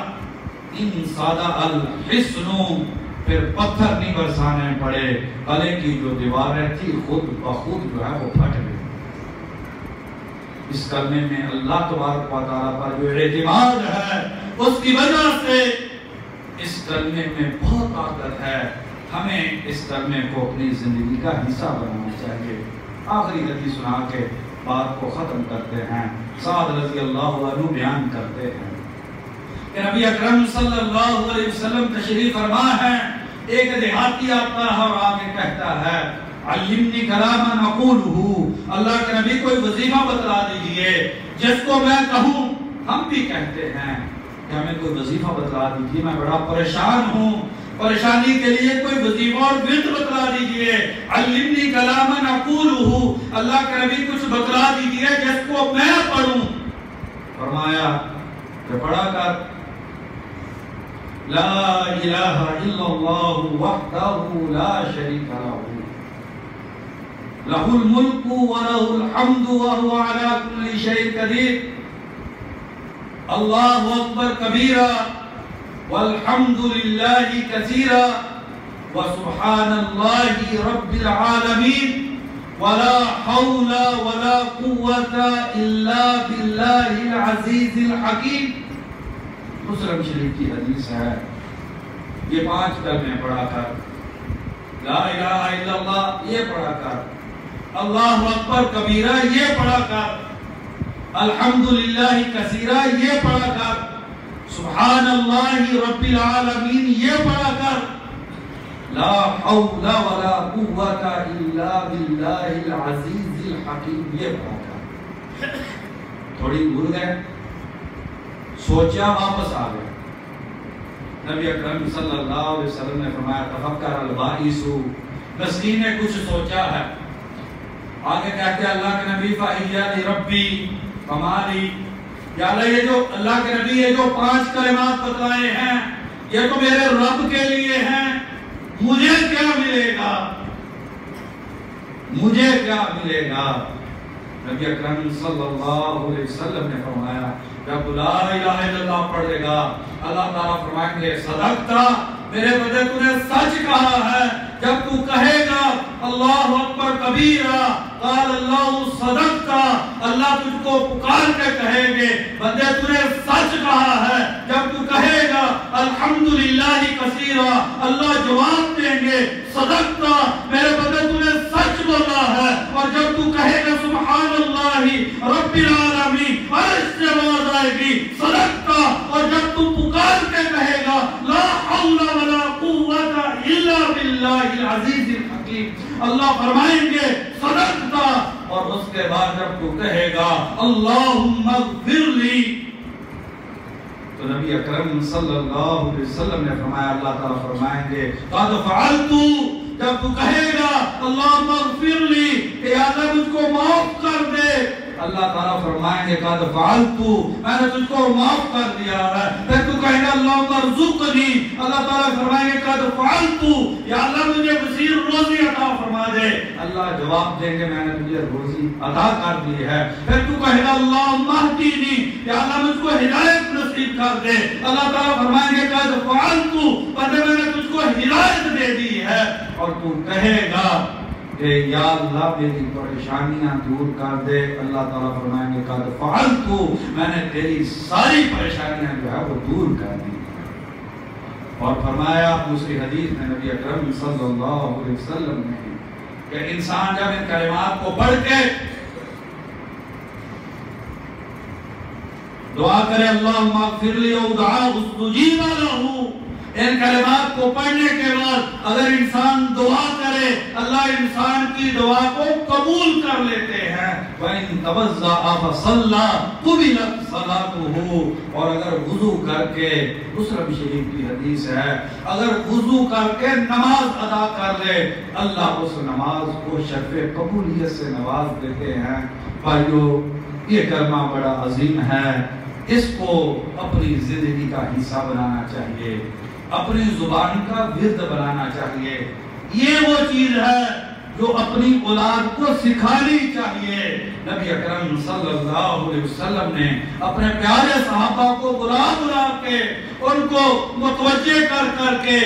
S2: ان سادہ الحسن, پھر پتھر نہیں برسانے پڑے, قلعے کی جو دیواریں تھی خود بخود جو ہے وہ پھٹ گئی. اس کلمے میں اللہ تبارک و تعالیٰ پر جو اعتماد ہے اس کی وجہ سے اس کلمے میں بہت طاقت ہے. ہمیں اس کلمے کو اپنی زندگی کا حصہ بنانا چاہیے. آخری حدیث سنا کے بات کو ختم کرتے ہیں. سعد رضی اللہ عنہ بیان کرتے ہیں کہ نبی اکرم صلی اللہ علیہ وسلم تشریف فرما ہے. ایک دیہاتی آتا ہے اور آگے کہتا ہے علمنی کلاما اقولہ, اللہ کے نبی کوئی وظیفہ بتلا دیجئے جس کو میں کہوں. ہم بھی کہتے ہیں کہ ہمیں کوئی وظیفہ بتلا دیجئے, میں بڑا پریشان ہوں, پریشانی کے لیے کوئی وظیفہ اور ورد بتلا دیجئے. علمنی کلاما اقولہ, اللہ کے نبی کچھ بتلا دیجئے جس کو میں پڑھوں. فرمایا کہ پڑھا کر لا الہ الا اللہ وحدہ لا شریک لہ لہ الملک ولہ الحمد وہو علی کل شیء قدیر, اللہ اکبر کبیرا والحمد للہ کثیرا وسبحان اللہ رب العالمین ولا حول ولا قوت الا باللہ العزیز الحکیم. مسلم شریف کی حدیث ہے. یہ 5 کلمے پڑھا کر, لا الہ الا اللہ یہ پڑھا کر, اللہ اکبر کبیرہ یہ پڑھا کر, الحمدللہ کثیرہ یہ پڑھا کر, سبحان اللہ رب العالمین یہ پڑھا کر, لا حول ولا قوت الا باللہ العزیز الحکیم یہ پڑھا کر. تھوڑی بھول گئے, سوچا واپس آ گئے. نبی اکرم صلی اللہ علیہ وسلم نے فرمایا تفکر البائس, مسکین نے کچھ سوچا ہے. آگے کہتے ہیں اللہ کے نبی فَإِيَّا ربی فمالی, یا اللہ یہ جو اللہ کے نبی یہ جو 5 کلمات بتلائے ہیں یہ تو میرے رب کے لیے ہیں, مجھے کیا ملے گا, مجھے کیا ملے گا. نبی اکرم صلی اللہ علیہ وسلم نے فرمایا جب لا الہ الا اللہ پڑھے گا اللہ تعالیٰ فرمائیں گے صدقتا, میرے بندے تو نے سچ کہا ہے. جب تو کہے گا اللہ اکبر کبیرہ قال اللہ صدقتا, اللہ تجھ کو پکار کے کہے گے بندے تو نے سچ کہا ہے. جب تو کہے گا الحمدللہ کثیرہ, اللہ جواب دیں گے صدقتا, میرے بندے تو نے سچ بولا ہے. اور جب تو کہے گا سبحان اللہ رب العالمین, عرش سے آواز آئے گی صدقتا. اور جب تو پکار کے کہے گا لا حول ولا قوت الا باللہ العزیز الحکیم, اللہ فرمائیں گے صدقتا. اور اس کے بعد جب تو کہے گا اللہم اغفر لی, تو نبی اکرم صلی اللہ علیہ وسلم نے فرمایا اللہ تعالیٰ فرمائیں گے قد فعلتو. جب تو کہے گا اللہم اغفر لی, کہ اللہ مجھ کو معاف کر دے, اللہ تعالیٰ فرمائیں گے قد فعلتو, میں نے تجھ کو معاف کر دیا ہے. پھر تو کہے گا اللہم ارزقنی, اللہ تعالیٰ فرمائیں گے قد فعلتو, یا اللہ مجھے وسیع روزی عطا فرما دے. اللہ جواب دیں گے میں نے تجھے روزی عطا کر دی ہے. پھر تو کہے گا اللہم اہدنی, یا اللہ مجھ کو ہدایت نصیب کر دے. اللہ تعالیٰ فرمائیں گے قد فعلتو, بندے میں نے تجھ کو ہدایت دے دی ہے. اور تو کہے گا کہ یا اللہ میری پریشانیاں دور کر دے, اللہ تعالیٰ فرمائیں گے قد فعلتو, میں نے تیری ساری پریشانیاں جو ہے وہ دور کر دی. اور فرمایا دوسری حدیث میں نبی اکرم صلی اللہ علیہ وسلم نے کہ انسان جب ان کلمات کو پڑھ کے دعا کرے اللہم اغفر لی او دعا استجیب لہو, ان کلمات کو پڑھنے کے بعد اگر انسان دعا کرے اللہ انسان کی دعا کو قبول کر لیتے ہیں وَإِن تَوَضَّأَ فَصَلَّى قُبِلَتْ صَلَاتُهُ اور اگر وضو کر کے مسلم شریف کی حدیث ہے اگر وضو کر کے نماز ادا کر لے اللہ اس نماز کو شرف قبولیت سے نواز دیتے ہیں۔ بھائیو یہ کلمہ بڑا عظیم ہے، اس کو اپنی زندگی کا حصہ بنانا چاہیے، اپنی زبان کا ورد بنانا چاہیے۔ یہ وہ چیز ہے جو اپنی اولاد کو سکھانی چاہیے۔ نبی اکرم صلی اللہ علیہ وسلم نے اپنے پیارے صحابہ کو بلا کے ان کو متوجہ کر کے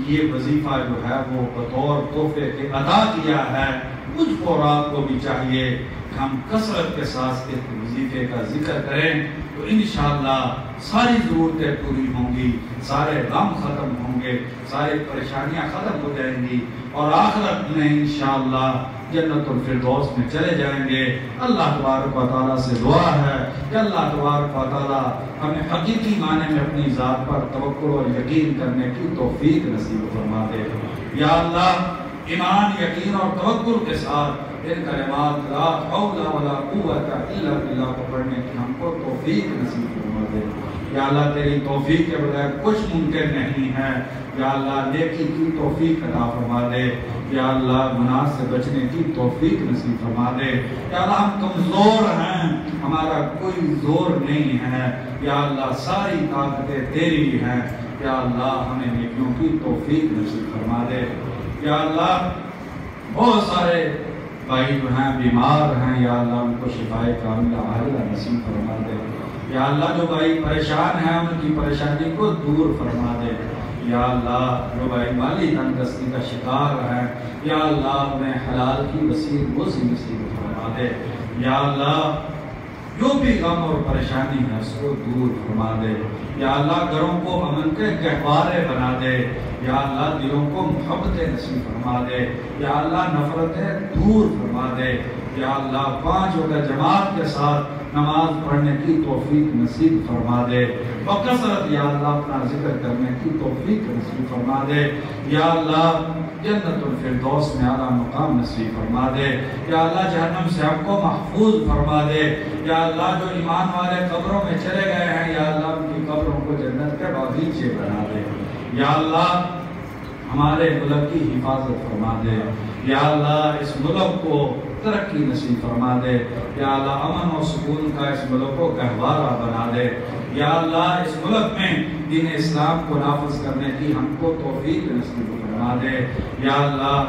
S2: یہ وظیفہ جو ہے وہ بطور تحفے کے ادا کیا ہے۔ مجھ کو رات کو بھی چاہیے کہ ہم کثرت کے ساتھ اس وظیفے کا ذکر کریں تو انشاءاللہ ساری ضرورتیں پوری ہوں گی، سارے غم ختم ہوں گے، ساری پریشانیاں ختم ہو جائیں گی اور آخرت میں انشاءاللہ جنت الفردوس میں چلے جائیں گے۔ اللہ تبارک و تعالیٰ سے دعا ہے کہ اللہ تبارک و تعالیٰ ہمیں حقیقی معنی میں اپنی ذات پر توکل اور یقین کرنے کی توفیق نصیب فرما دے۔ یا اللہ ایمان، یقین اور توکل کے ساتھ ان کلمات لا حول ولا قوت الا باللہ کو پڑھنے کی ہم کو توفیق نصیب فرما دے۔ یا اللہ تیری توفیق کے بغیر کچھ ممکن نہیں ہے۔ یا اللہ نیکی کی توفیق عطا فرما دے۔ یا اللہ گناہ سے بچنے کی توفیق نصیب فرما دے۔ یا اللہ ہم کمزور ہیں، ہمارا کوئی زور نہیں ہے۔ یا اللہ ساری طاقتیں تیری ہیں۔ یا اللہ ہمیں نیکیوں کی توفیق نصیب فرما دے۔ یا اللہ بہت سارے بھائی جو ہیں بیمار ہیں، یا اللہ ان کو شفائے کاملہ عاجلہ نصیب فرما دے۔ یا اللہ جو بھائی پریشان ہیں ان کی پریشانی کو دور فرما دے۔ یا اللہ جو بھائی مالی تنگدستی کا شکار ہیں، یا اللہ انہیں حلال کی وسیع روزی نصیب فرما دے۔ یا اللہ جو بھی غم اور پریشانی ہے اس کو دور فرما دے۔ یا اللہ گھروں کو امن کے گہوارے بنا دے۔ یا اللہ دلوں کو محبتیں نصیب فرما دے۔ یا اللہ نفرتیں دور فرما دے۔ یا اللہ 5 وقت جماعت کے ساتھ نماز پڑھنے کی توفیق نصیب فرما دے۔ بکثرت یا اللہ اپنا ذکر کرنے کی توفیق نصیب فرما دے۔ یا اللہ جنت الفردوس میں اعلیٰ مقام نصیب فرما دے۔ یا اللہ جہنم سے ہم کو محفوظ فرما دے۔ یا اللہ جو ایمان والے قبروں میں چلے گئے ہیں، یا اللہ ان کی قبروں کو جنت کے باغیچے بنا دے۔ یا اللہ ہمارے ملک کی حفاظت فرما دے۔ یا اللہ اس ملک کو ترقی نصیب فرما دے۔ یا اللہ امن و سکون کا اس ملک کو گہوارہ بنا دے۔ یا اللہ اس ملک میں دین اسلام کو نافذ کرنے کی ہم کو توفیق نصیب فرما دے۔ یا اللہ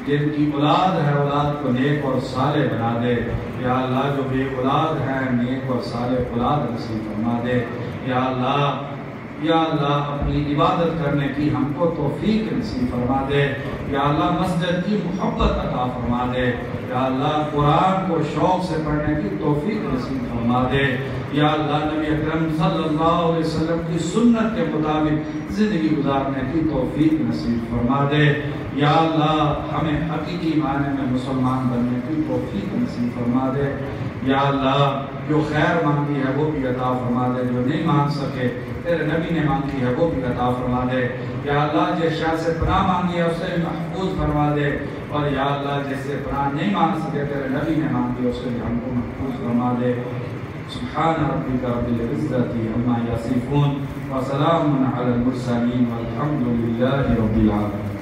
S2: جن کی اولاد ہے اولاد کو نیک اور صالح بنا دے۔ یا اللہ جو بے اولاد ہے نیک اور صالح اولاد نصیب فرما دے۔ یا اللہ اپنی عبادت کرنے کی ہم کو توفیق نصیب فرما دے۔ یا اللہ مسجد کی محبت عطا فرما دے۔ یا اللہ قرآن کو شوق سے پڑھنے کی توفیق نصیب فرما دے۔ یا اللہ نبی اکرم صلی اللہ علیہ وسلم کی سنت کے مطابق زندگی گزارنے کی توفیق نصیب فرما دے۔ یا اللہ ہمیں حقیقی معنی میں مسلمان بننے کی توفیق نصیب فرما دے۔ یا اللہ جو خیر مانگی ہے وہ بھی عطا فرما دے، جو نہیں مانگ سکے تیرے نبی نے مانگی ہے وہ بھی عطا فرما دے۔ یا اللہ جس شاہ سے پناہ مانگی ہے اسے محفوظ فرما دے، اور یا اللہ جس سے پناہ نہیں مانگ سکے تیرے نبی نے مانگی اسے بھی ہم کو محفوظ فرما دے۔ سبحان ربک رب العزت عما یصفون وسلام علی المرسلین والحمد للہ رب العالمین۔